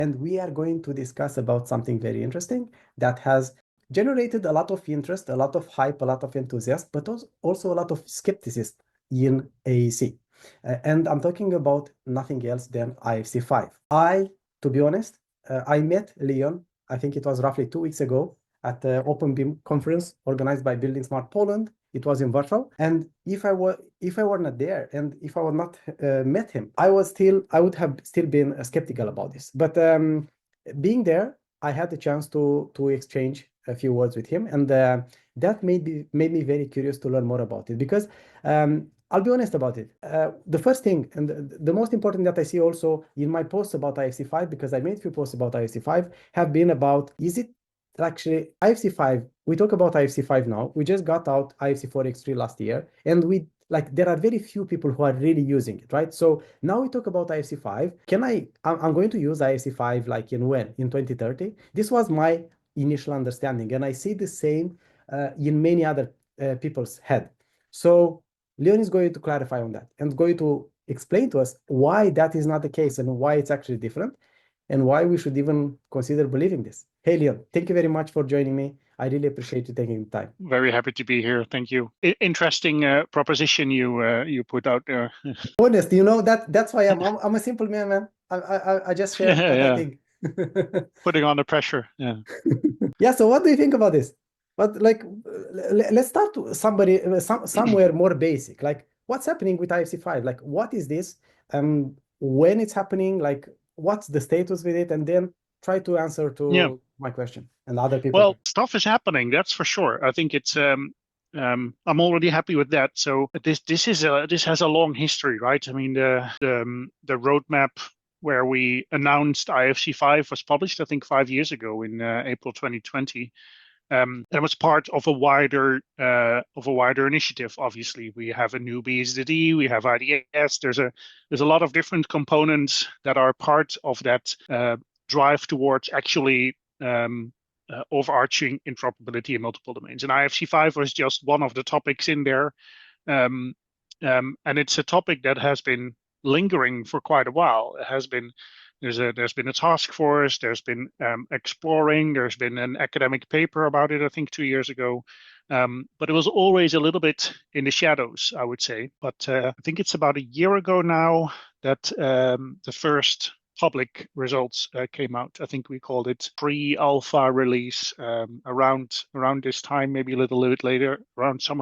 And we are going to discuss about something very interesting that has generated a lot of interest, a lot of hype, a lot of enthusiasm, but also a lot of skepticism in AEC. And I'm talking about nothing else than IFC 5. To be honest, I met Leon, I think it was roughly 2 weeks ago, at the openBIM conference organized by Building Smart Poland. It was in Warsaw, and if I were not there and if I would not met him, I would have still been skeptical about this. But being there, I had the chance to exchange a few words with him, and that made me very curious to learn more about it, because I'll be honest about it. The first thing and the most important that I see also in my posts about IFC5, because I made a few posts about IFC5, have been about, is it actually IFC5? We talk about IFC5 now. We just got out IFC4X3 last year, and there are very few people who are really using it, right? So now we talk about IFC5. I'm going to use IFC5 like in 2030. This was my initial understanding, and I see the same in many other people's head. So Leon is going to clarify on that and going to explain to us why that is not the case and why it's actually different and why we should even consider believing this. Hey, Leon, thank you very much for joining me. I really appreciate you taking the time. Very happy to be here. Thank you. Interesting proposition you put out there. Honest, that's why I'm a simple man. I just share what I think. Putting on the pressure. Yeah. Yeah. So what do you think about this? But let's start somewhere more basic. Like, what's happening with IFC5? Like, what is this? When it's happening? Like, what's the status with it? And then try to answer to my question and other people. Well, stuff is happening. That's for sure. I think it's. I'm already happy with that. So this has a long history, right? I mean, the roadmap where we announced IFC5 was published, I think, 5 years ago in April 2020. That was part of a wider initiative. Obviously, we have a new BSDD, we have IDS. There's a lot of different components that are part of that drive towards actually overarching interoperability in multiple domains. And IFC5 was just one of the topics in there, and it's a topic that has been lingering for quite a while. There's been a task force, there's been exploring, there's been an academic paper about it, I think 2 years ago. But it was always a little bit in the shadows, I would say. But I think it's about a year ago now that the first public results came out. I think we called it pre-alpha release around this time, maybe a little bit later, around summer